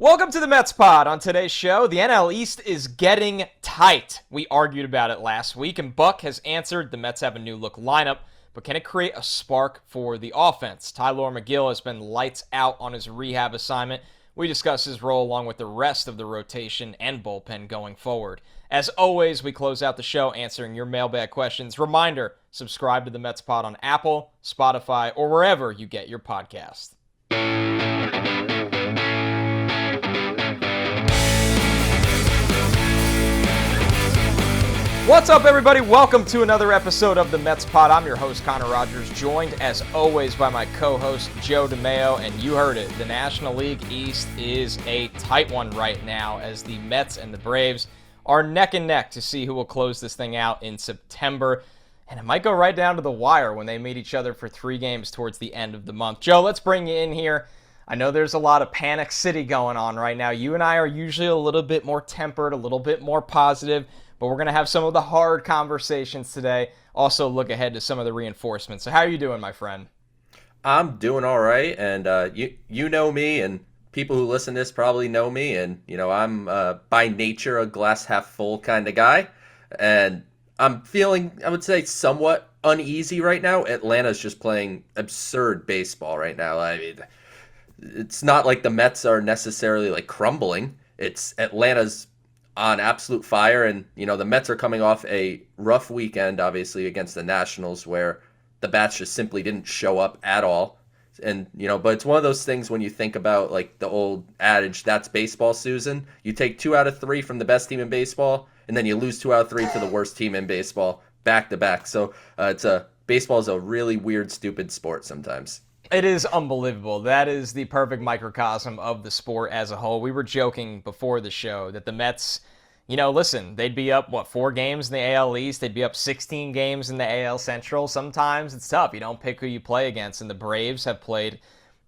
Welcome to the Mets Pod. On today's show, the NL East is getting tight. We argued about it last week, and Buck has answered. The Mets have a new look lineup, but can it create a spark for the offense? Tylor Megill has been lights out on his rehab assignment. We discuss his role along with the rest of the rotation and bullpen going forward. As always, we close out the show answering your mailbag questions. Reminder, subscribe to the Mets Pod on Apple, Spotify, or wherever you get your podcast. What's up, everybody? Welcome to another episode of the Mets Pod. I'm your host, Connor Rogers, joined as always by my co-host, Joe DeMayo. And you heard it, the National League East is a tight one right now as the Mets and the Braves are neck and neck to see who will close this thing out in September. And it might go right down to the wire when they meet each other for 3 games towards the end of the month. Joe, let's bring you in here. I know there's a lot of panic city going on right now. You and I are usually a little bit more tempered, a little bit more positive. But we're going to have some of the hard conversations today. Also look ahead to some of the reinforcements. So how are you doing, my friend? I'm doing all right, and you know me, and people who listen to this probably know me, and I'm by nature a glass half full kind of guy, and I'm feeling, I would say, somewhat uneasy right now. Atlanta's just playing absurd baseball right now. I mean, it's not like the Mets are necessarily like crumbling. It's Atlanta's on absolute fire, and the Mets are coming off a rough weekend, obviously, against the Nationals, where the bats just simply didn't show up at all. And but it's one of those things when you think about like the old adage, that's baseball, Susan. You take 2 out of 3 from the best team in baseball, and then you lose 2 out of 3 to the worst team in baseball back to back. So baseball is a really weird, stupid sport sometimes. It is unbelievable. That is the perfect microcosm of the sport as a whole. We were joking before the show that the Mets, listen, they'd be up, 4 games in the AL East. They'd be up 16 games in the AL Central. Sometimes it's tough. You don't pick who you play against. And the Braves have played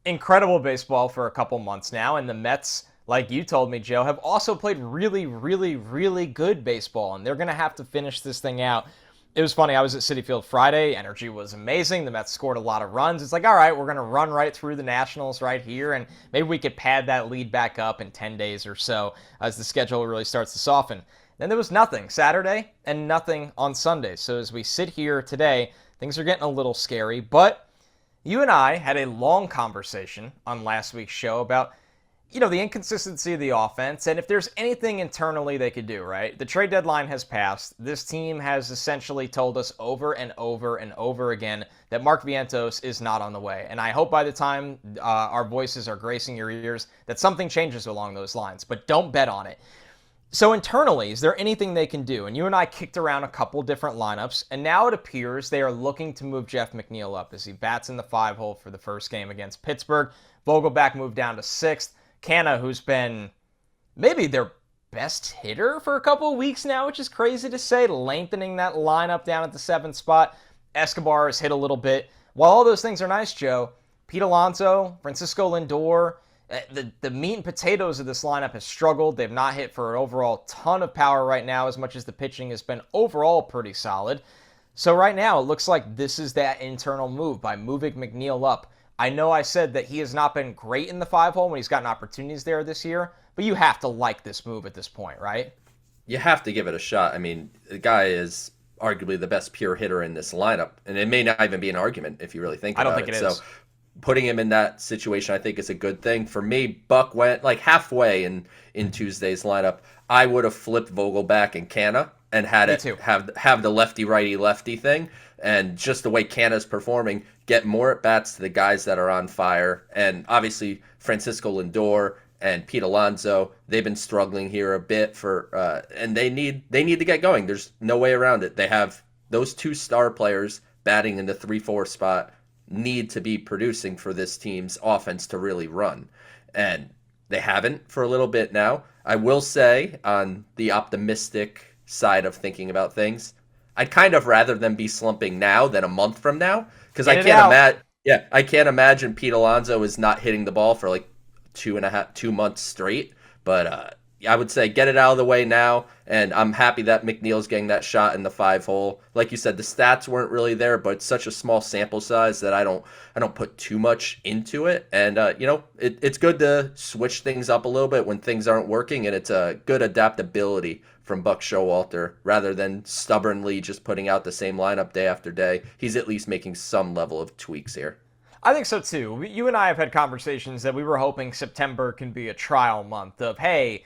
incredible baseball for a couple months now. And the Mets, like you told me, Joe, have also played really, really, really good baseball. And they're going to have to finish this thing out. It was funny. I was at Citi Field Friday. Energy was amazing. The Mets scored a lot of runs. It's like, all right, we're going to run right through the Nationals right here, and maybe we could pad that lead back up in 10 days or so as the schedule really starts to soften. Then there was nothing Saturday and nothing on Sunday. So as we sit here today, things are getting a little scary. But you and I had a long conversation on last week's show about the inconsistency of the offense, and if there's anything internally they could do, right? The trade deadline has passed. This team has essentially told us over and over and over again that Mark Vientos is not on the way. And I hope by the time our voices are gracing your ears that something changes along those lines, but don't bet on it. So internally, is there anything they can do? And you and I kicked around a couple different lineups, and now it appears they are looking to move Jeff McNeil up as he bats in the 5-hole for the first game against Pittsburgh. Vogelbach moved down to 6th. Canna, who's been maybe their best hitter for a couple of weeks now, which is crazy to say, lengthening that lineup down at the 7th spot. Escobar has hit a little bit. While all those things are nice, Joe, Pete Alonso, Francisco Lindor, the meat and potatoes of this lineup has struggled. They've not hit for an overall ton of power right now, as much as the pitching has been overall pretty solid. So right now, it looks like this is that internal move by moving McNeil up. I know I said that he has not been great in the 5-hole when he's gotten opportunities there this year, but you have to like this move at this point, right? You have to give it a shot. I mean, the guy is arguably the best pure hitter in this lineup, and it may not even be an argument if you really think about it. I don't think it is. So putting him in that situation, I think, is a good thing. For me, Buck went like halfway in Tuesday's lineup. I would have flipped Vogelbach and Canna and had it have the lefty-righty-lefty thing. And just the way Canna's performing, get more at-bats to the guys that are on fire. And obviously, Francisco Lindor and Pete Alonso, they've been struggling here a bit and they need to get going. There's no way around it. They have those 2 star players batting in the 3-4 spot need to be producing for this team's offense to really run. And they haven't for a little bit now. I will say, on the optimistic side of thinking about things, I'd kind of rather them be slumping now than a month from now, because I can't imagine Pete Alonso is not hitting the ball for like 2 months straight. But I would say get it out of the way now, and I'm happy that McNeil's getting that shot in the 5 hole. Like you said, the stats weren't really there, but it's such a small sample size that I don't put too much into it. And it's good to switch things up a little bit when things aren't working, and it's a good adaptability from Buck Showalter rather than stubbornly just putting out the same lineup day after day. He's at least making some level of tweaks here. I think so too. You and I have had conversations that we were hoping September can be a trial month of, hey,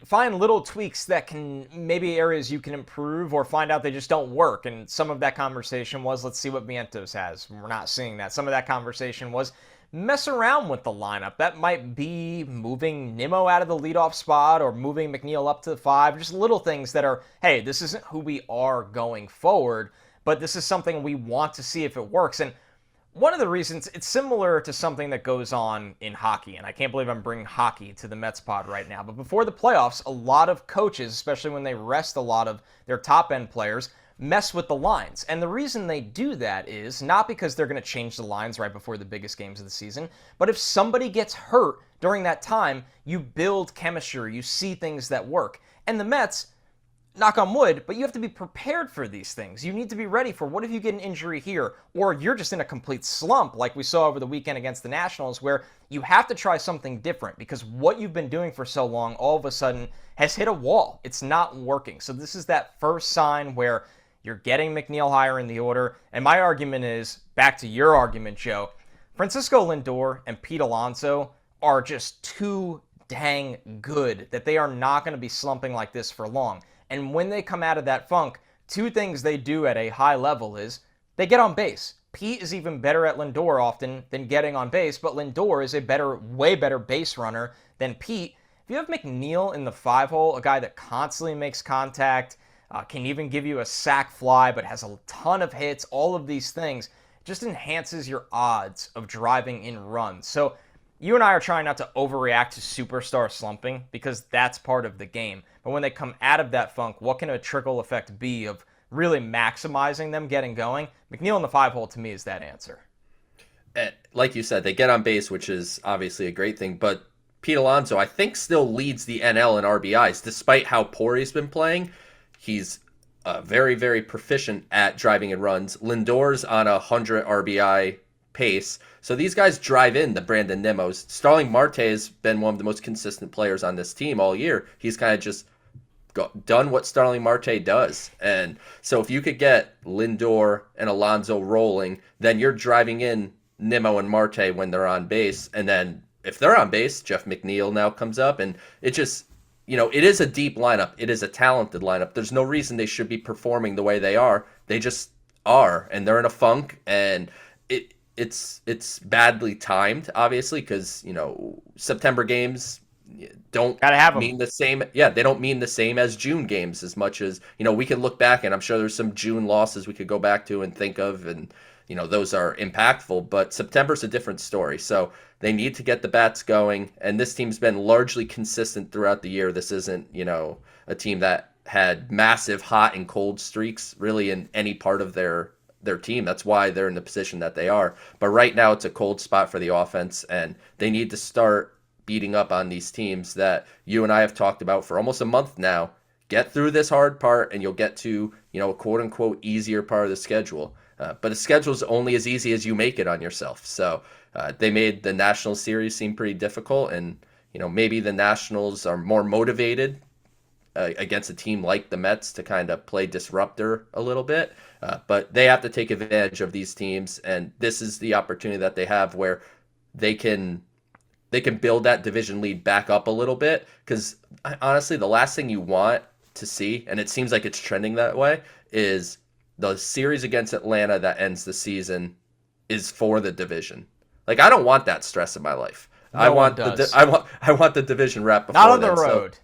find little tweaks that can maybe areas you can improve or find out they just don't work. And some of that conversation was, let's see what Vientos has. We're not seeing that. Some of that conversation was mess around with the lineup. That might be moving Nimmo out of the leadoff spot or moving McNeil up to the 5. Just little things that are, hey, this isn't who we are going forward, but this is something we want to see if it works. And one of the reasons, it's similar to something that goes on in hockey, and I can't believe I'm bringing hockey to the Mets pod right now, but before the playoffs, a lot of coaches, especially when they rest a lot of their top-end players, mess with the lines. And the reason they do that is not because they're going to change the lines right before the biggest games of the season, but if somebody gets hurt during that time, you build chemistry, you see things that work. And the Mets, knock on wood, but you have to be prepared for these things. You need to be ready for what if you get an injury here, or you're just in a complete slump like we saw over the weekend against the Nationals, where you have to try something different because what you've been doing for so long all of a sudden has hit a wall. It's not working. So this is that first sign where you're getting McNeil higher in the order. And my argument is, back to your argument, Joe, Francisco Lindor and Pete Alonso are just too dang good that they are not going to be slumping like this for long. And when they come out of that funk, two things they do at a high level is they get on base. Pete is even better at Lindor often than getting on base, but Lindor is a way better base runner than Pete. If you have McNeil in the 5-hole, a guy that constantly makes contact, can even give you a sac fly, but has a ton of hits, all of these things, just enhances your odds of driving in runs. So you and I are trying not to overreact to superstar slumping because that's part of the game. But when they come out of that funk, what can a trickle effect be of really maximizing them getting going? McNeil in the 5-hole to me is that answer. Like you said, they get on base, which is obviously a great thing. But Pete Alonso, I think, still leads the NL in RBIs, despite how poor he's been playing. He's very, very proficient at driving in runs. Lindor's on a 100 RBI pace. So these guys drive in the Brandon Nimmos. Starling Marte has been one of the most consistent players on this team all year. He's kind of just done what Starling Marte does. And so if you could get Lindor and Alonso rolling, then you're driving in Nimmo and Marte when they're on base. And then if they're on base, Jeff McNeil now comes up. And it just, it is a deep lineup. It is a talented lineup. There's no reason they should be performing the way they are. They just are. And they're in a funk. And it's badly timed, obviously, because September games don't mean the same. Yeah, they don't mean the same as June games as much as we could look back, and I'm sure there's some June losses we could go back to and think of, and those are impactful. But September's a different story, so they need to get the bats going. And this team's been largely consistent throughout the year. This isn't a team that had massive hot and cold streaks really in any part of their team. That's why they're in the position that they are. But right now it's a cold spot for the offense, and they need to start beating up on these teams that you and I have talked about for almost a month now. Get through this hard part and you'll get to, a quote unquote easier part of the schedule. But the schedule is only as easy as you make it on yourself. So they made the National Series seem pretty difficult, and, maybe the Nationals are more motivated against a team like the Mets to kind of play disruptor a little bit. But they have to take advantage of these teams, and this is the opportunity that they have where they can build that division lead back up a little bit. Because honestly, the last thing you want to see, and it seems like it's trending that way, is the series against Atlanta that ends the season is for the division. Like, I don't want that stress in my life. I want the division wrap before not on the road.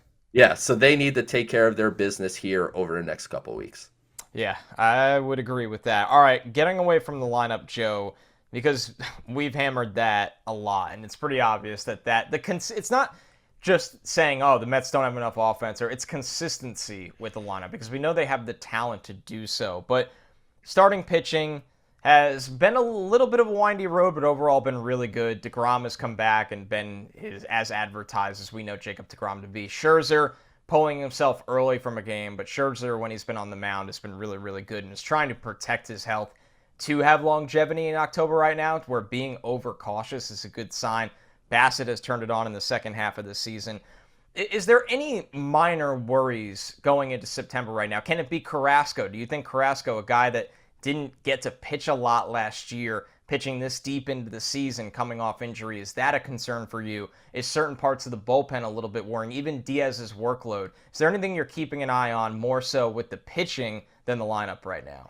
So they need to take care of their business here over the next couple of weeks. Yeah, I would agree with that. All right, getting away from the lineup, Joe, because we've hammered that a lot, and it's pretty obvious that it's not just saying, oh, the Mets don't have enough offense, or it's consistency with the lineup, because we know they have the talent to do so. But starting pitching has been a little bit of a windy road, but overall been really good. DeGrom has come back and been as advertised as we know Jacob DeGrom to be. Scherzer pulling himself early from a game, but Scherzer, when he's been on the mound, has been really, really good and is trying to protect his health to have longevity in October right now, where being overcautious is a good sign. Bassett has turned it on in the second half of the season. Is there any minor worries going into September right now? Can it be Carrasco? Do you think Carrasco, a guy that didn't get to pitch a lot last year, pitching this deep into the season, coming off injury, is that a concern for you? Is certain parts of the bullpen a little bit worrying? Even Diaz's workload. Is there anything you're keeping an eye on more so with the pitching than the lineup right now?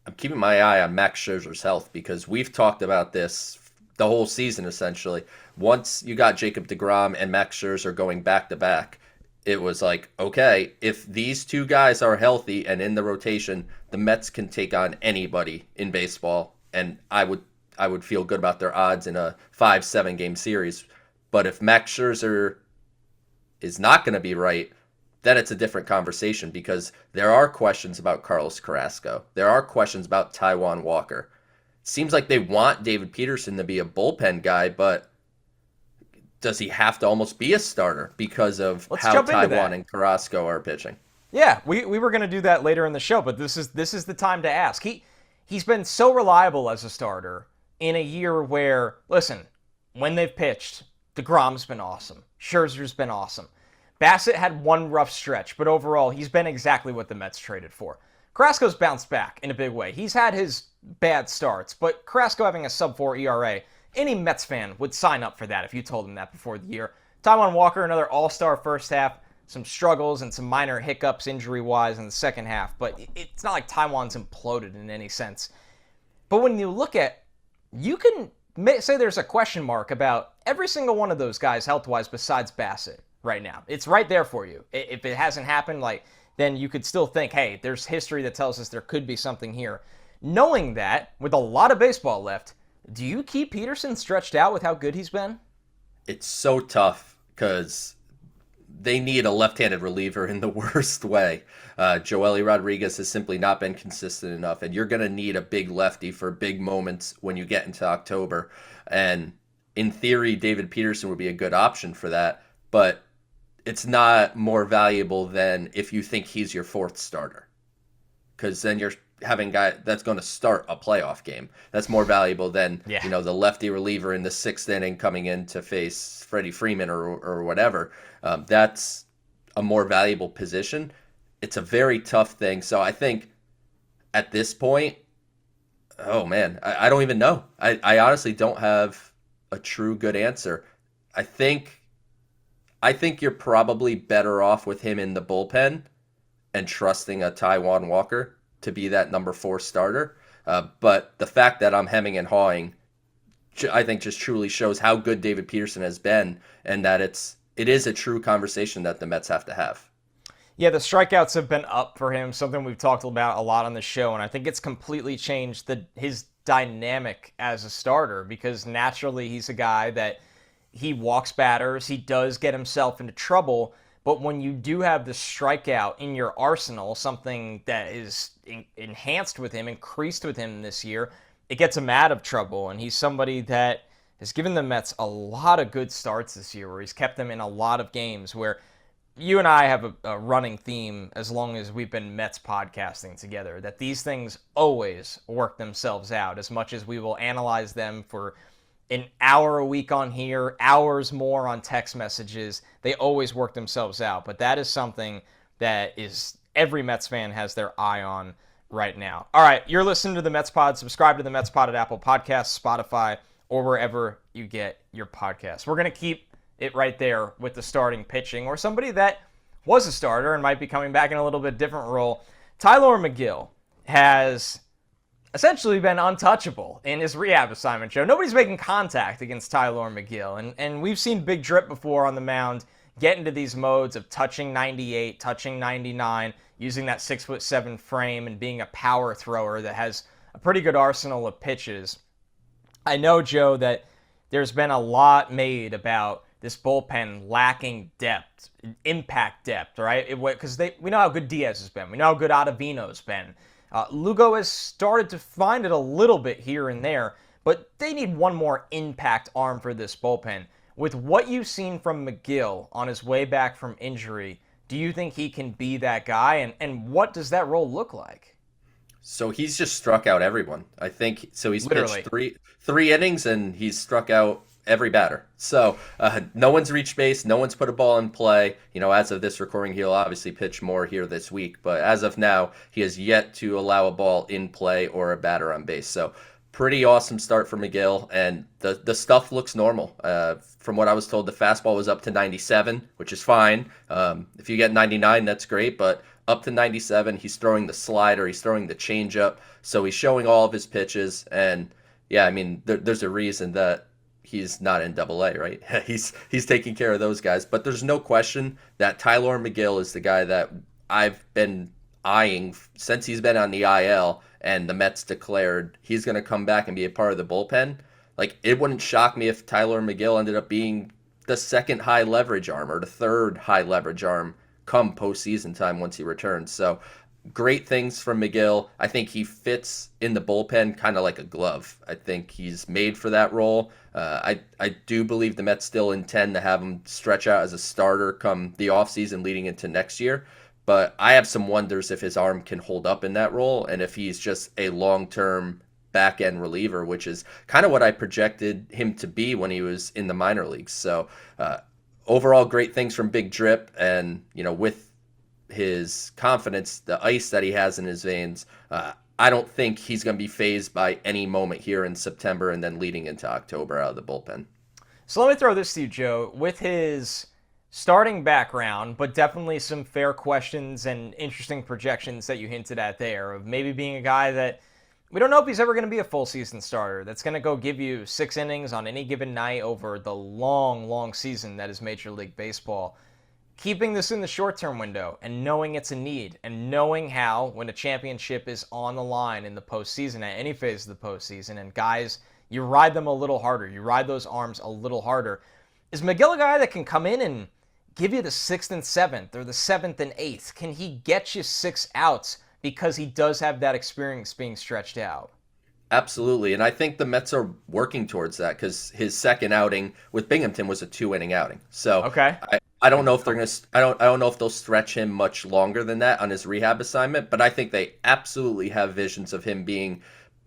I'm keeping my eye on Max Scherzer's health because we've talked about this the whole season, essentially. Once you got Jacob DeGrom and Max Scherzer going back-to-back, it was like, okay, if these two guys are healthy and in the rotation, the Mets can take on anybody in baseball, and I would feel good about their odds in a 5-7 game series. But if Max Scherzer is not going to be right, then it's a different conversation because there are questions about Carlos Carrasco. There are questions about Taijuan Walker. Seems like they want David Peterson to be a bullpen guy, but does he have to almost be a starter because of how Taijuan and Carrasco are pitching? Yeah, we were going to do that later in the show, but this is the time to ask. He's been so reliable as a starter in a year where, listen, when they've pitched, DeGrom's been awesome. Scherzer's been awesome. Bassett had one rough stretch, but overall, he's been exactly what the Mets traded for. Carrasco's bounced back in a big way. He's had his bad starts, but Carrasco having a sub-4 ERA, any Mets fan would sign up for that if you told him that before the year. Taijuan Walker, another all-star first half, some struggles and some minor hiccups injury-wise in the second half, but it's not like Taijuan's imploded in any sense. But when you look at, you can say there's a question mark about every single one of those guys health-wise besides Bassett right now. It's right there for you. If it hasn't happened, then you could still think, hey, there's history that tells us there could be something here. Knowing that, with a lot of baseball left, do you keep Peterson stretched out with how good he's been? It's so tough because they need a left-handed reliever in the worst way. Joely Rodriguez has simply not been consistent enough, and you're going to need a big lefty for big moments when you get into October. And in theory, David Peterson would be a good option for that, but it's not more valuable than if you think he's your fourth starter, because then you're having a guy that's going to start a playoff game. That's more valuable than the lefty reliever in the sixth inning coming in to face Freddie Freeman or whatever. That's a more valuable position. It's a very tough thing. So I think at this point, oh man, I don't even know. I honestly don't have a true good answer. I think you're probably better off with him in the bullpen and trusting a Taijuan Walker to be that number 4 starter. But the fact that I'm hemming and hawing, I think just truly shows how good David Peterson has been, and that it is a true conversation that the Mets have to have. Yeah, the strikeouts have been up for him, something we've talked about a lot on the show, and I think it's completely changed his dynamic as a starter, because naturally he's a guy that he walks batters, he does get himself into trouble, but when you do have the strikeout in your arsenal, something that is enhanced with him, increased with him this year, it gets him out of trouble. And he's somebody that has given the Mets a lot of good starts this year, where he's kept them in a lot of games, where you and I have a running theme as long as we've been Mets podcasting together, that these things always work themselves out. As much as we will analyze them for an hour a week on here, hours more on text messages, they always work themselves out. But that is something that is every Mets fan has their eye on right now. All right, you're listening to the Mets Pod. Subscribe to the Mets Pod at Apple Podcasts, Spotify, or wherever you get your podcasts. We're going to keep it right there with the starting pitching, or somebody that was a starter and might be coming back in a little bit different role. Tylor Megill has essentially been untouchable in his rehab assignment show. Nobody's making contact against Tylor Megill, and we've seen Big Drip before on the mound get into these modes of touching 98, touching 99, using that 6'7" frame and being a power thrower that has a pretty good arsenal of pitches. I know, Joe, that there's been a lot made about this bullpen lacking depth, impact depth, right? Because we know how good Diaz has been. We know how good Ottavino's been. Lugo has started to find it a little bit here and there, but they need one more impact arm for this bullpen. With what you've seen from Megill on his way back from injury, do you think he can be that guy? And what does that role look like? So he's just struck out everyone. I think so. He's Literally. pitched three innings and he's struck out every batter. So no one's reached base. No one's put a ball in play. As of this recording, he'll obviously pitch more here this week. But as of now, he has yet to allow a ball in play or a batter on base. So pretty awesome start for Megill, and the stuff looks normal. From what I was told, the fastball was up to 97, which is fine. If you get 99, that's great, but up to 97, he's throwing the slider, he's throwing the changeup, so he's showing all of his pitches, and yeah, I mean, there's a reason that he's not in Double A, right? He's taking care of those guys, but there's no question that Tylor Megill is the guy that I've been eyeing since he's been on the IL, and the Mets declared he's going to come back and be a part of the bullpen. Like, it wouldn't shock me if Tylor Megill ended up being the second high leverage arm or the third high leverage arm come postseason time once he returns. So great things from Megill. I think he fits in the bullpen kind of like a glove. I think he's made for that role. I do believe the Mets still intend to have him stretch out as a starter come the offseason leading into next year. But I have some wonders if his arm can hold up in that role and if he's just a long-term back-end reliever, which is kind of what I projected him to be when he was in the minor leagues. So overall, great things from Big Drip. And, with his confidence, the ice that he has in his veins, I don't think he's going to be phased by any moment here in September and then leading into October out of the bullpen. So let me throw this to you, Joe. With his starting background, but definitely some fair questions and interesting projections that you hinted at there of maybe being a guy that we don't know if he's ever going to be a full season starter that's going to go give you 6 innings on any given night over the long season that is Major League Baseball. Keeping this in the short-term window and knowing it's a need and knowing how when a championship is on the line in the postseason at any phase of the postseason and guys, you ride them a little harder. You ride those arms a little harder. Is Megill a guy that can come in and give you the 6th and 7th or the 7th and 8th? Can he get you 6 outs because he does have that experience being stretched out? Absolutely, and I think the Mets are working towards that because his second outing with Binghamton was a 2-inning outing. So okay. I don't know if they're gonna. I don't know if they'll stretch him much longer than that on his rehab assignment. But I think they absolutely have visions of him being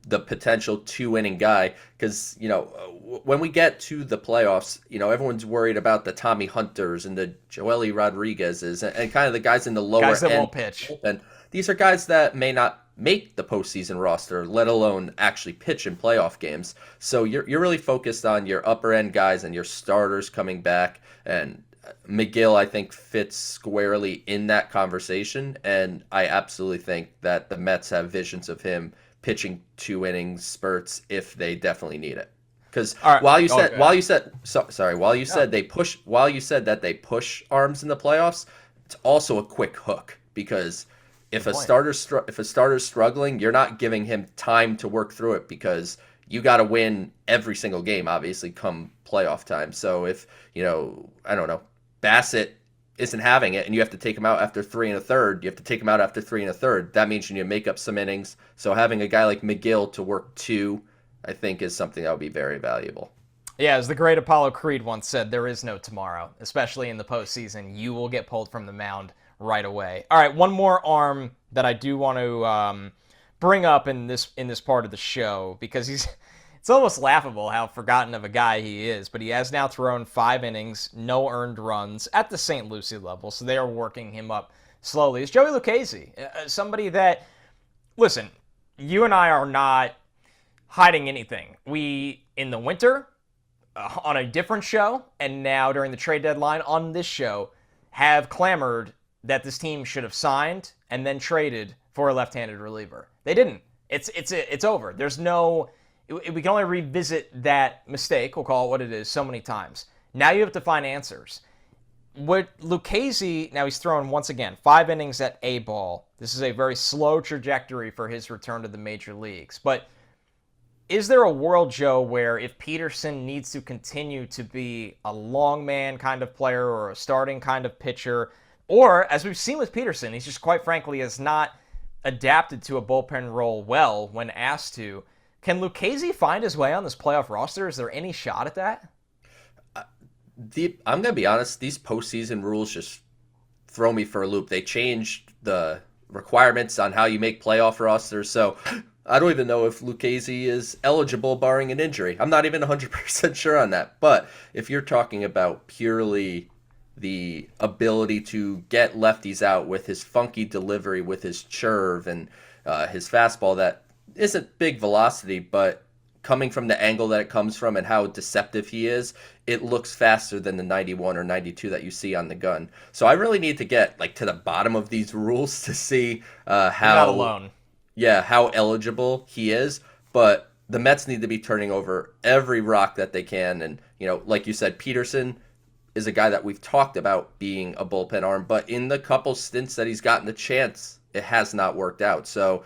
the potential 2-inning guy because when we get to the playoffs, everyone's worried about the Tommy Hunters and the Joely Rodriguez's and kind of the guys in the lower guys that end. won't pitch. And these are guys that may not make the postseason roster, let alone actually pitch in playoff games. So you're really focused on your upper end guys and your starters coming back. And Megill, I think, fits squarely in that conversation. And I absolutely think that the Mets have visions of him pitching 2 innings spurts if they definitely need it. Because while you said that they push arms in the playoffs, it's also a quick hook because if a starter's struggling, you're not giving him time to work through it because you got to win every single game, obviously, come playoff time. So if I don't know, Bassett isn't having it and you have to take him out after 3 1/3, you have to take him out after 3 1/3. That means you need to make up some innings. So having a guy like Megill to work 2, I think, is something that would be very valuable. Yeah, as the great Apollo Creed once said, there is no tomorrow, especially in the postseason. You will get pulled from the mound right away. All right, one more arm that I do want to bring up in this part of the show because it's almost laughable how forgotten of a guy he is, but he has now thrown 5 innings, no earned runs at the St. Lucie level, so they are working him up slowly. It's Joey Lucchesi, somebody that, listen, you and I are not hiding anything. We, in the winter, on a different show, and now during the trade deadline on this show, have clamored that this team should have signed and then traded for a left-handed reliever. They didn't. It's over. There's no. We can only revisit that mistake, we'll call it what it is, so many times. Now you have to find answers. With Lucchesi, now he's thrown, once again, 5 innings at A ball. This is a very slow trajectory for his return to the major leagues. But is there a world, Joe, where if Peterson needs to continue to be a long man kind of player or a starting kind of pitcher, or, as we've seen with Peterson, he's just quite frankly has not adapted to a bullpen role well when asked to. Can Lucchesi find his way on this playoff roster? Is there any shot at that? I'm gonna be honest. These postseason rules just throw me for a loop. They changed the requirements on how you make playoff rosters, so I don't even know if Lucchesi is eligible barring an injury. I'm not even 100% sure on that. But if you're talking about purely the ability to get lefties out with his funky delivery, with his curve and his fastball that isn't big velocity, but coming from the angle that it comes from and how deceptive he is, it looks faster than the 91 or 92 that you see on the gun. So I really need to get like to the bottom of these rules to see You're not alone. how eligible he is. But the Mets need to be turning over every rock that they can. And, like you said, Peterson is a guy that we've talked about being a bullpen arm, but in the couple stints that he's gotten the chance, it has not worked out. So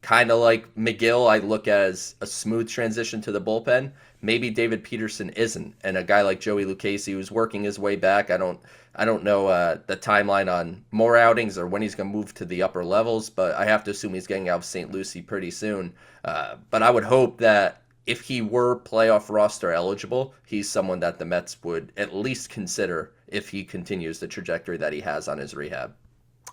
kind of like Megill, I look at as a smooth transition to the bullpen. Maybe David Peterson isn't, and a guy like Joey Lucchesi who's working his way back. I don't know the timeline on more outings or when he's going to move to the upper levels, but I have to assume he's getting out of St. Lucie pretty soon. But I would hope that if he were playoff roster eligible, he's someone that the Mets would at least consider if he continues the trajectory that he has on his rehab.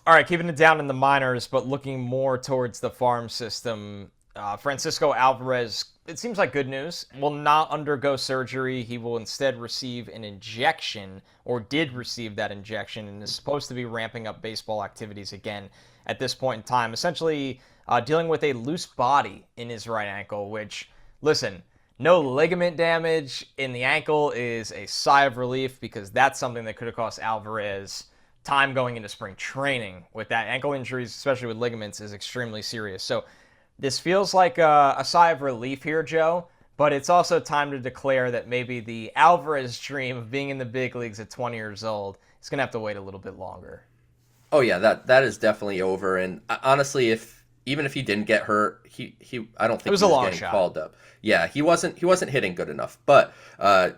All right, keeping it down in the minors, but looking more towards the farm system. Francisco Alvarez, it seems like good news, will not undergo surgery. He will instead receive an injection, or did receive that injection, and is supposed to be ramping up baseball activities again at this point in time. Essentially dealing with a loose body in his right ankle, which, listen, no ligament damage in the ankle is a sigh of relief, because that's something that could have cost Alvarez time going into spring training. With that, ankle injuries, especially with ligaments, is extremely serious. So this feels like a sigh of relief here, Joe, but it's also time to declare that maybe the Alvarez dream of being in the big leagues at 20 years old is going to have to wait a little bit longer. Oh yeah, that is definitely over. And honestly, even if he didn't get hurt, he I don't think It was he a was long getting shot. called up. Yeah, he wasn't hitting good enough. But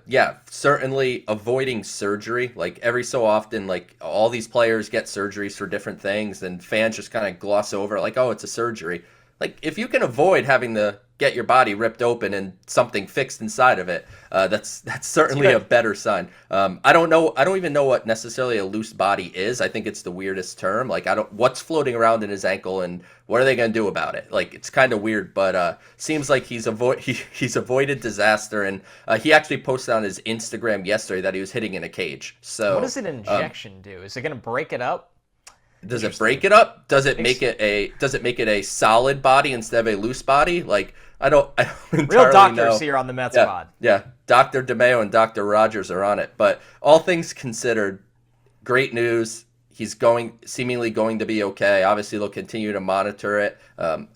yeah, certainly avoiding surgery. Like every so often, like all these players get surgeries for different things, and fans just kind of gloss over like, oh, it's a surgery. Like if you can avoid having to get your body ripped open and something fixed inside of it, that's certainly a better sign. I don't even know what necessarily a loose body is. I think it's the weirdest term. Like what's floating around in his ankle and what are they going to do about it? Like it's kind of weird, but seems like he's avoided disaster, and he actually posted on his Instagram yesterday that he was hitting in a cage. So what does an injection do? Is it going to break it up? Does it break it up? Does it make it a solid body instead of a loose body? Like I don't entirely Real doctors know. here on the Mets Yeah, pod. yeah. Dr. DeMayo and Dr. Rogers are on it. But all things considered, great news. He's seemingly going to be okay. Obviously, they'll continue to monitor it.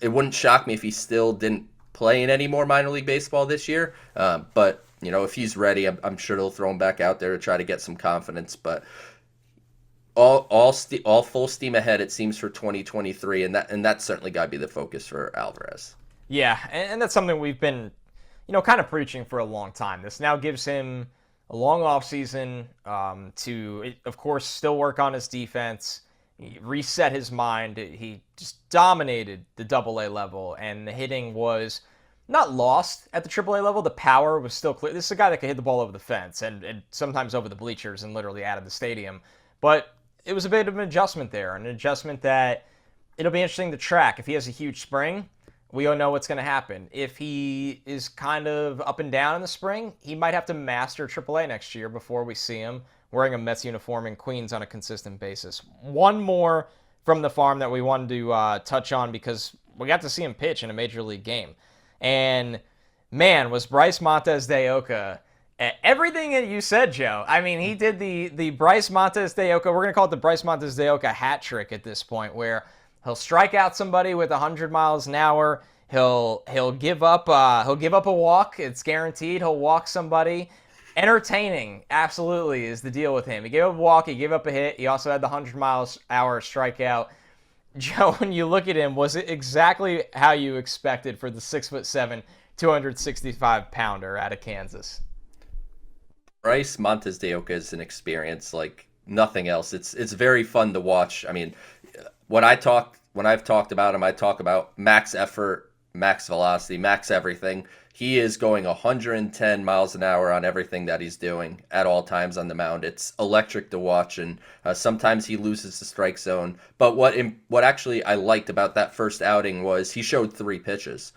It wouldn't shock me if he still didn't play in any more minor league baseball this year. But if he's ready, I'm sure they'll throw him back out there to try to get some confidence. But all full steam ahead, it seems, for 2023, and that's certainly got to be the focus for Alvarez. Yeah, and that's something we've been, kind of preaching for a long time. This now gives him a long offseason to, of course, still work on his defense, reset his mind. He just dominated the AA level, and the hitting was not lost at the AAA level. The power was still clear. This is a guy that could hit the ball over the fence and sometimes over the bleachers and literally out of the stadium. But it was a bit of an adjustment there, an adjustment that it'll be interesting to track. If he has a huge spring, we don't know what's going to happen. If he is kind of up and down in the spring, he might have to master AAA next year before we see him wearing a Mets uniform in Queens on a consistent basis. One more from the farm that we wanted to touch on, because we got to see him pitch in a major league game. And man, was Bryce Montes de Oca everything that you said, Joe. I mean, he did the Bryce Montes de Oca. We're going to call it the Bryce Montes de Oca hat trick at this point, where he'll strike out somebody with 100 miles an hour. He'll give up a walk. It's guaranteed. He'll walk somebody. Entertaining, absolutely, is the deal with him. He gave up a walk. He gave up a hit. He also had the 100 miles an hour strikeout. Joe, when you look at him, was it exactly how you expected for the 6'7", 265-pounder out of Kansas? Bryce Montes de Oca is an experience like nothing else. It's very fun to watch. I mean, when I talk when I've talked about him, I talk about max effort, max velocity, max everything. He is going 110 miles an hour on everything that he's doing at all times on the mound. It's electric to watch, and sometimes he loses the strike zone. But what actually I liked about that first outing was he showed three pitches.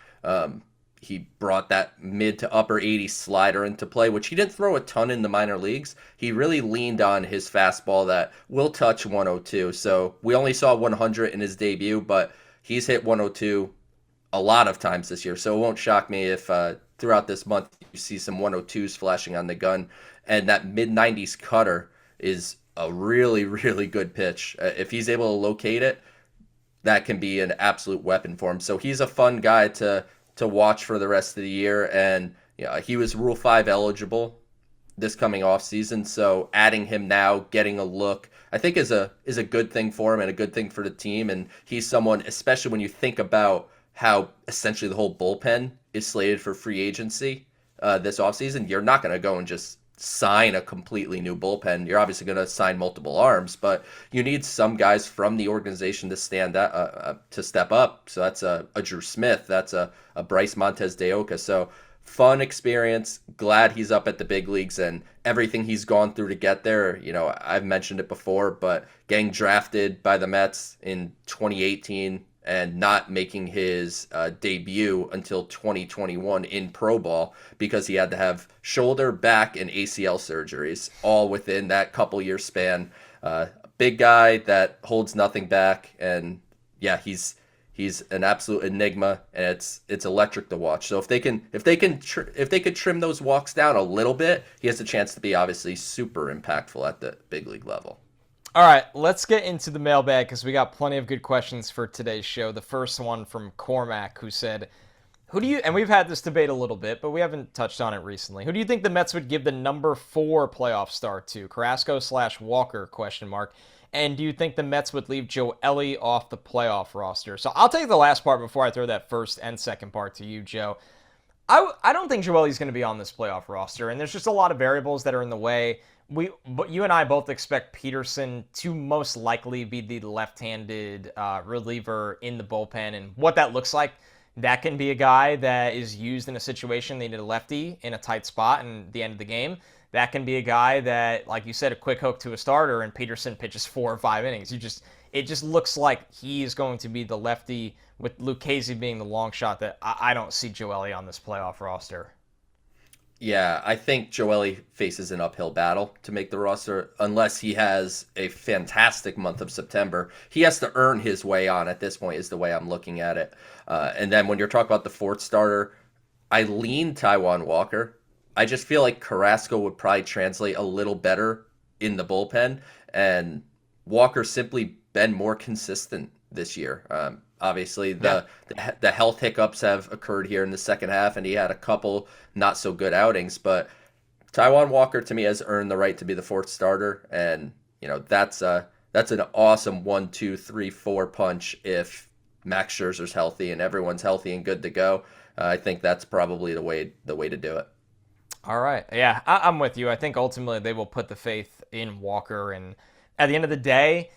He brought that mid to upper 80 slider into play, which he didn't throw a ton in the minor leagues. He really leaned on his fastball that will touch 102. So we only saw 100 in his debut, but he's hit 102 a lot of times this year. So it won't shock me if throughout this month you see some 102s flashing on the gun. And that mid 90s cutter is a really, really good pitch. If he's able to locate it, that can be an absolute weapon for him. So he's a fun guy to watch for the rest of the year. And he was Rule 5 eligible this coming off season. So adding him now, getting a look, I think is a good thing for him and a good thing for the team. And he's someone, especially when you think about how essentially the whole bullpen is slated for free agency this offseason, you're not going to go and just sign a completely new bullpen. You're obviously going to sign multiple arms, but you need some guys from the organization to stand up, to step up. So that's a Drew Smith, that's a Bryce Montes de Oca. So fun experience. Glad he's up at the big leagues and everything he's gone through to get there. I've mentioned it before, but getting drafted by the Mets in 2018 and not making his debut until 2021 in pro ball because he had to have shoulder, back, and ACL surgeries all within that couple year span. Big guy that holds nothing back, and yeah, he's an absolute enigma, and it's electric to watch. So if they could trim those walks down a little bit, he has a chance to be obviously super impactful at the big league level. All right, let's get into the mailbag because we got plenty of good questions for today's show. The first one from Cormac, who said, and we've had this debate a little bit, but we haven't touched on it recently. Who do you think the Mets would give the number 4 playoff start to? Carrasco/Walker, question mark. And do you think the Mets would leave Joey off the playoff roster? So I'll take the last part before I throw that first and second part to you, Joe. I don't think Joey's going to be on this playoff roster, and there's just a lot of variables that are in the way. But you and I both expect Peterson to most likely be the left-handed reliever in the bullpen, and what that looks like, that can be a guy that is used in a situation they need a lefty in a tight spot and the end of the game. That can be a guy that, like you said, a quick hook to a starter, and Peterson pitches 4 or 5 innings. It just looks like he is going to be the lefty, with Lucchesi being the long shot. That I don't see Joey on this playoff roster. Yeah, I think Joey faces an uphill battle to make the roster unless he has a fantastic month of September. He has to earn his way on at this point is the way I'm looking at it. And then when you're talking about the 4th starter, I lean Taijuan Walker. I just feel like Carrasco would probably translate a little better in the bullpen, and Walker simply been more consistent this year. Obviously, the health hiccups have occurred here in the second half, and he had a couple not so good outings. But Taijuan Walker, to me, has earned the right to be the 4th starter, and that's an awesome 1, 2, 3, 4 punch if Max Scherzer's healthy and everyone's healthy and good to go. I think that's probably the way to do it. All right, yeah, I'm with you. I think ultimately they will put the faith in Walker, and at the end of the day,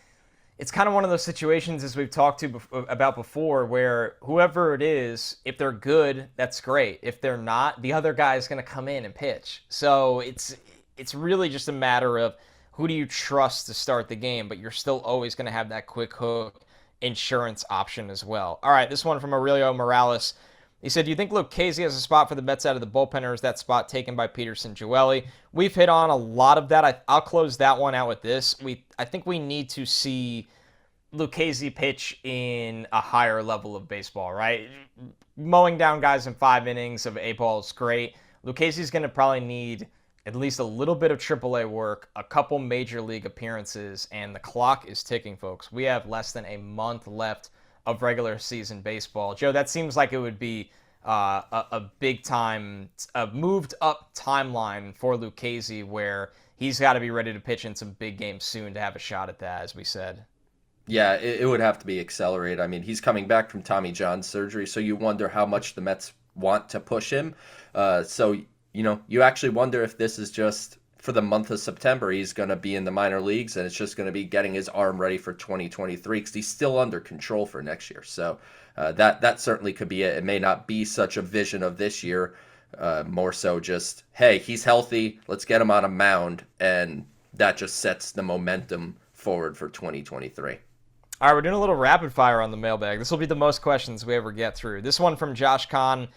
it's kind of one of those situations, as we've talked about before, where whoever it is, if they're good, that's great. If they're not, the other guy is going to come in and pitch. So it's really just a matter of who do you trust to start the game, but you're still always going to have that quick hook insurance option as well. All right, this one from Aurelio Morales. He said, do you think Lucchesi has a spot for the Mets out of the bullpen, or is that spot taken by Peterson, Joey? We've hit on a lot of that. I'll close that one out with this. I think we need to see Lucchesi pitch in a higher level of baseball, right? Mowing down guys in 5 innings of A-ball is great. Lucchesi's going to probably need at least a little bit of AAA work, a couple major league appearances, and the clock is ticking, folks. We have less than a month left of regular season baseball. Joe, that seems like it would be a big time, a moved up timeline for Lucchesi, where he's got to be ready to pitch in some big games soon to have a shot at that, as we said. Yeah, it would have to be accelerated. I mean, he's coming back from Tommy John surgery, so you wonder how much the Mets want to push him. So you actually wonder if this is just for the month of September, he's going to be in the minor leagues, and it's just going to be getting his arm ready for 2023 because he's still under control for next year. So that certainly could be it. It may not be such a vision of this year, more so just, hey, he's healthy, let's get him on a mound, and that just sets the momentum forward for 2023. All right, we're doing a little rapid fire on the mailbag. This will be the most questions we ever get through. This one from Josh Kahn.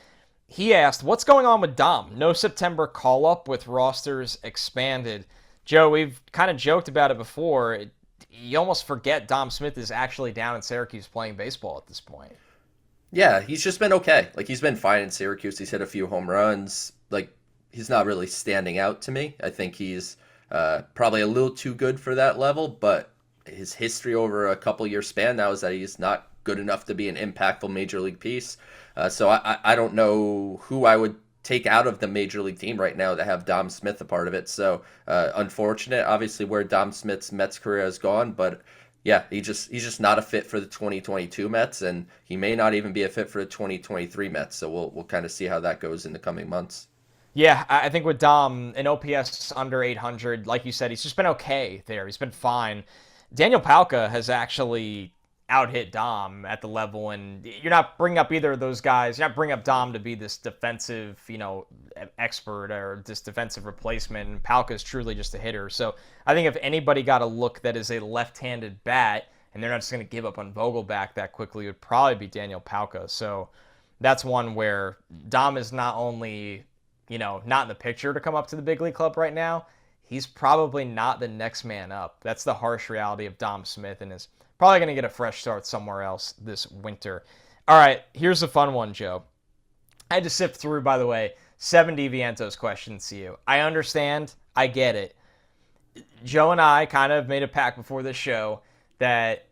He asked, what's going on with Dom? No September call-up with rosters expanded. Joe, we've kind of joked about it before. You almost forget Dom Smith is actually down in Syracuse playing baseball at this point. Yeah, he's just been okay. Like, he's been fine in Syracuse. He's hit a few home runs. Like, he's not really standing out to me. I think he's probably a little too good for that level, but his history over a couple year span now is that he's not good enough to be an impactful major league piece. So I don't know who I would take out of the major league team right now to have Dom Smith a part of it. So unfortunate, obviously, where Dom Smith's Mets career has gone, but yeah, he's just not a fit for the 2022 Mets, and he may not even be a fit for the 2023 Mets. So we'll kind of see how that goes in the coming months. Yeah, I think with Dom, an OPS under 800, like you said, he's just been okay there. He's been fine. Daniel Palka has actually out-hit Dom at the level, and you're not bringing up either of those guys. You're not bringing up Dom to be this defensive, expert or this defensive replacement, and Palka is truly just a hitter. So I think if anybody got a look that is a left-handed bat, and they're not just going to give up on Vogelback that quickly, it would probably be Daniel Palka. So that's one where Dom is not only, not in the picture to come up to the big league club right now, he's probably not the next man up. That's the harsh reality of Dom Smith, and is probably going to get a fresh start somewhere else this winter. All right, here's a fun one, Joe. I had to sift through, by the way, 70 Vientos questions to you. I understand. I get it. Joe and I kind of made a pact before this show that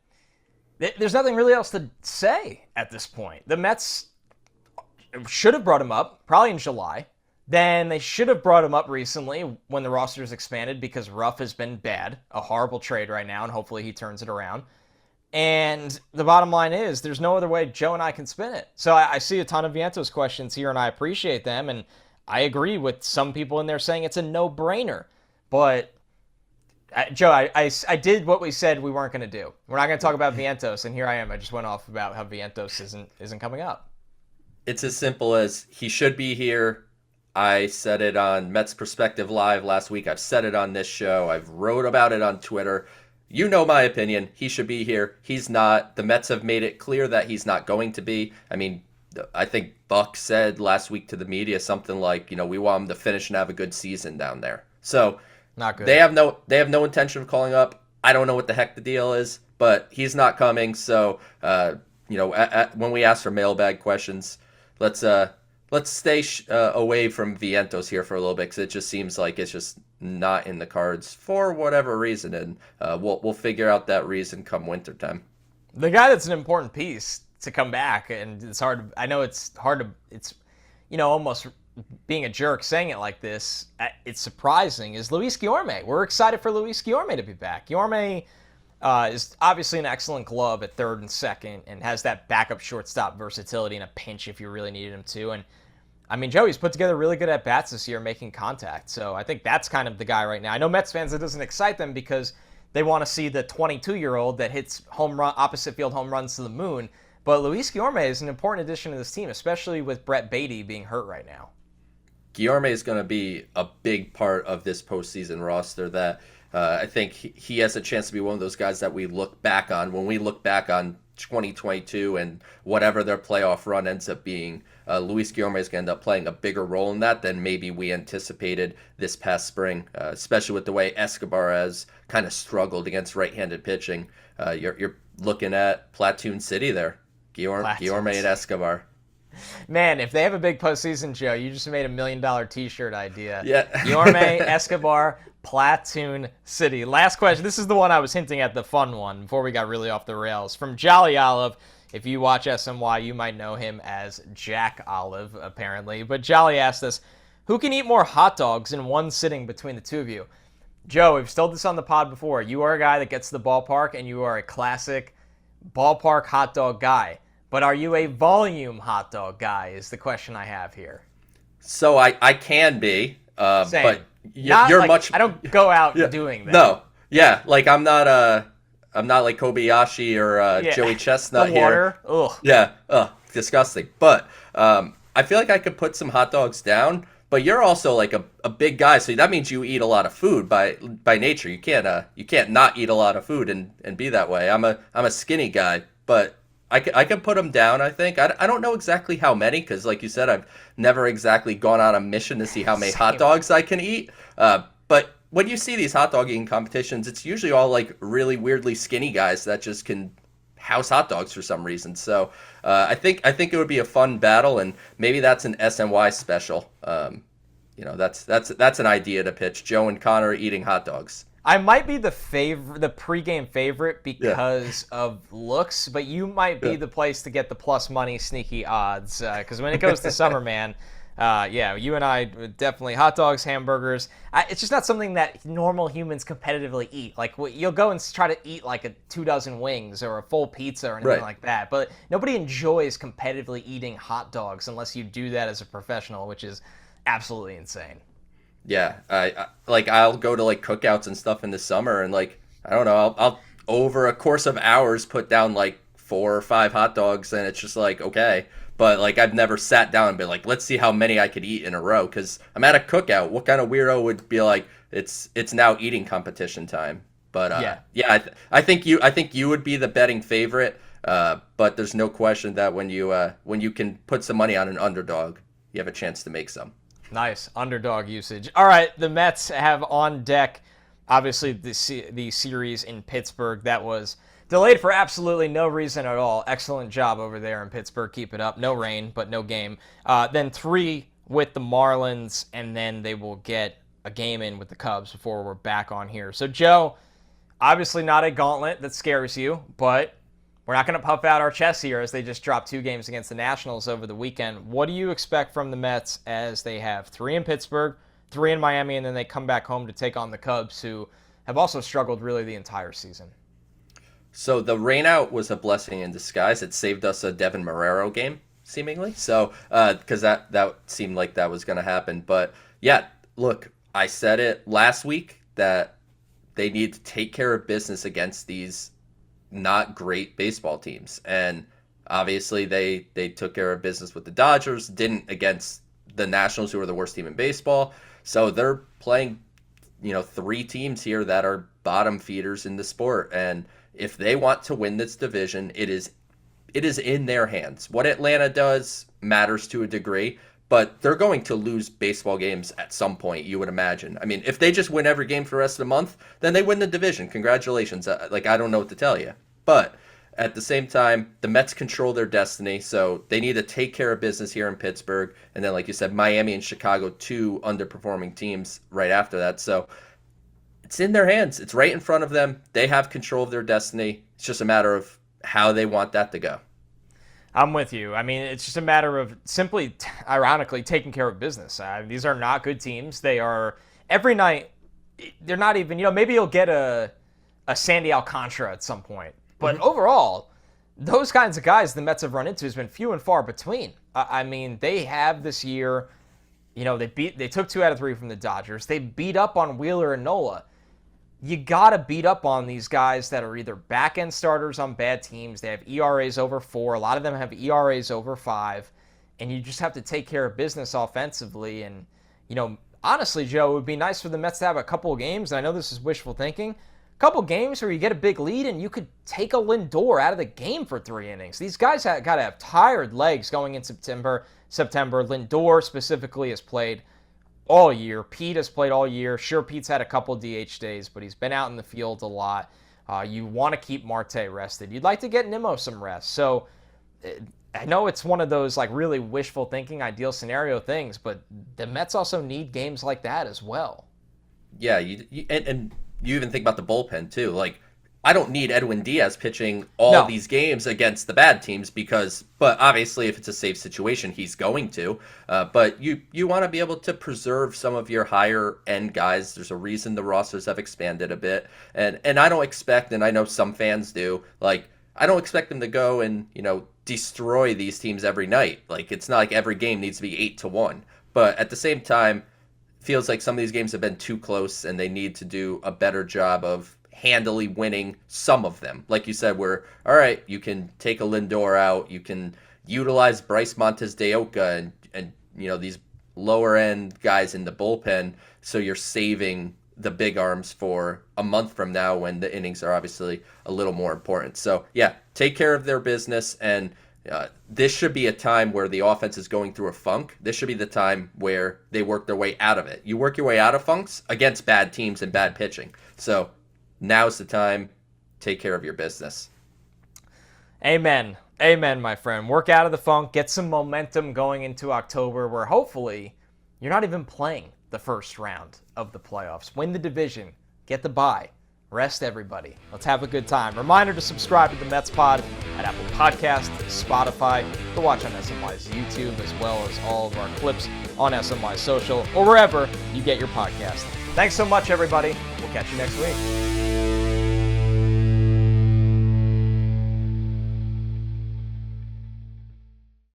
there's nothing really else to say at this point. The Mets should have brought him up, probably in July. Then they should have brought him up recently when the roster's expanded because Ruff has been bad, a horrible trade right now, and hopefully he turns it around. And the bottom line is there's no other way Joe and I can spin it. So I see a ton of Vientos questions here, and I appreciate them, and I agree with some people in there saying it's a no-brainer. But, Joe, I did what we said we weren't going to do. We're not going to talk about Vientos, and here I am. I just went off about how Vientos isn't coming up. It's as simple as he should be here. I said it on Mets Perspective Live last week. I've said it on this show. I've wrote about it on Twitter. You know my opinion. He should be here. He's not. The Mets have made it clear that he's not going to be. I mean, I think Buck said last week to the media something like, we want him to finish and have a good season down there. So not good. They have no intention of calling up. I don't know what the heck the deal is, but he's not coming. So when we ask for mailbag questions, let's stay away from Vientos here for a little bit because it just seems like it's just not in the cards for whatever reason, and we'll figure out that reason come wintertime. The guy that's an important piece to come back, and it's hard. I know it's hard to. It's almost being a jerk saying it like this. It's surprising. Is Luis Guillorme? We're excited for Luis Guillorme to be back. Guillorme is obviously an excellent glove at third and second, and has that backup shortstop versatility in a pinch if you really needed him to. And I mean, Joey's put together really good at-bats this year making contact. So I think that's kind of the guy right now. I know Mets fans, it doesn't excite them because they want to see the 22-year-old that hits opposite field home runs to the moon. But Luis Guillorme is an important addition to this team, especially with Brett Beatty being hurt right now. Guillorme is going to be a big part of this postseason roster that I think he has a chance to be one of those guys that we look back on. When we look back on 2022 and whatever their playoff run ends up being, Luis Guillorme is going to end up playing a bigger role in that than maybe we anticipated this past spring, especially with the way Escobar has kind of struggled against right-handed pitching. You're looking at Platoon City there, Guillorme and Escobar. Man, if they have a big postseason, Joe, you just made $1 million T-shirt idea. Yeah. Guillorme, Escobar, Platoon City. Last question. This is the one I was hinting at, the fun one, before we got really off the rails. From Jolly Olive. If you watch SNY, you might know him as Jack Olive, apparently. But Jolly asked us, who can eat more hot dogs in one sitting between the two of you? Joe, we've told this on the pod before. You are a guy that gets to the ballpark, and you are a classic ballpark hot dog guy. But are you a volume hot dog guy is the question I have here. So I can be. Same. But Not you're like, much. I don't go out Yeah, doing that. no, yeah, like I'm not like Kobayashi or Yeah. Joey The Chestnut here. water. Ugh. Yeah, disgusting. But I feel like I could put some hot dogs down. But you're also like a big guy, so that means you eat a lot of food by nature. You can't not eat a lot of food and be that way. I'm a skinny guy, but I could put them down. I think I don't know exactly how many because, like you said, I've never exactly gone on a mission to see how many hot Same. dogs I can eat. But when you see these hot dog eating competitions, it's usually all like really weirdly skinny guys that just can house hot dogs for some reason. So I think it would be a fun battle, and maybe that's an SNY special. That's an idea to pitch. Joe and Connor eating hot dogs. I might be the pregame favorite Yeah. because of looks, but you might be Yeah. the place to get the plus money sneaky odds. Because when it goes to summer, man, yeah, you and I definitely hot dogs, hamburgers. It's just not something that normal humans competitively eat. Like you'll go and try to eat like 24 wings or a full pizza or anything Right. like that, but nobody enjoys competitively eating hot dogs unless you do that as a professional, which is absolutely insane. Yeah, I'll go to like cookouts and stuff in the summer, and like I don't know, I'll over a course of hours put down like 4 or 5 hot dogs, and it's just like okay, but like I've never sat down and been like, let's see how many I could eat in a row because I'm at a cookout. What kind of weirdo would be like, it's now eating competition time? But yeah, I think you would be the betting favorite. But there's no question that when you can put some money on an underdog, you have a chance to make some. Nice underdog usage. All right, the Mets have on deck, obviously, the series in Pittsburgh that was delayed for absolutely no reason at all. Excellent job over there in Pittsburgh. Keep it up. No rain, but no game. Then 3 with the Marlins, and then they will get a game in with the Cubs before we're back on here. So, Joe, obviously not a gauntlet that scares you, but we're not going to puff out our chests here as they just dropped 2 games against the Nationals over the weekend. What do you expect from the Mets as they have 3 in Pittsburgh, 3 in Miami, and then they come back home to take on the Cubs, who have also struggled really the entire season? So the rainout was a blessing in disguise. It saved us a Devin Marrero game, seemingly. So because that seemed like that was going to happen. But yeah, look, I said it last week that they need to take care of business against these not great baseball teams, and obviously they took care of business with the Dodgers, didn't against the Nationals, who are the worst team in baseball. So they're playing 3 teams here that are bottom feeders in the sport, and if they want to win this division, it is in their hands. What Atlanta does matters to a degree, but they're going to lose baseball games at some point, you would imagine. I mean, if they just win every game for the rest of the month, then they win the division. Congratulations. I don't know what to tell you. But at the same time, the Mets control their destiny, so they need to take care of business here in Pittsburgh. And then, like you said, Miami and Chicago, 2 underperforming teams right after that. So it's in their hands. It's right in front of them. They have control of their destiny. It's just a matter of how they want that to go. I'm with you. I mean, it's just a matter of simply, ironically, taking care of business. These are not good teams. They are, every night, they're not even, maybe you'll get a Sandy Alcantara at some point. But overall, those kinds of guys the Mets have run into has been few and far between. I mean, they have this year, they took 2 out of 3 from the Dodgers. They beat up on Wheeler and Nola. You got to beat up on these guys that are either back-end starters on bad teams. They have ERAs over 4. A lot of them have ERAs over 5. And you just have to take care of business offensively. And, honestly, Joe, it would be nice for the Mets to have a couple of games. And I know this is wishful thinking. A couple of games where you get a big lead and you could take a Lindor out of the game for 3 innings. These guys got to have tired legs going in September. Lindor specifically has played all year. Pete has played all year. Sure, Pete's had a couple DH days, but he's been out in the field a lot. You want to keep Marte rested. You'd like to get Nimmo some rest. So I know it's one of those like really wishful thinking, ideal scenario things, but the Mets also need games like that as well. Yeah, and you even think about the bullpen too. Like, I don't need Edwin Diaz pitching all these games against the bad teams but obviously if it's a safe situation, he's going to. But you want to be able to preserve some of your higher end guys. There's a reason the rosters have expanded a bit. And I don't expect, and I know some fans do, like, I don't expect them to go and, destroy these teams every night. Like, it's not like every game needs to be 8-1. But at the same time, feels like some of these games have been too close, and they need to do a better job of handily winning some of them. Like you said, where, all right, you can take a Lindor out, you can utilize Bryce Montes de Oca and these lower end guys in the bullpen, so you're saving the big arms for a month from now when the innings are obviously a little more important. So yeah, take care of their business, and this should be a time where the offense is going through a funk. This should be the time where they work their way out of it. You work your way out of funks against bad teams and bad pitching. So now's the time. Take care of your business. Amen. Amen, my friend. Work out of the funk. Get some momentum going into October, where hopefully you're not even playing the first round of the playoffs. Win the division. Get the bye. Rest everybody. Let's have a good time. Reminder to subscribe to the Mets Pod at Apple Podcasts, Spotify, to watch on SNY's YouTube, as well as all of our clips on SNY Social, or wherever you get your podcast. Thanks so much, everybody. We'll catch you next week.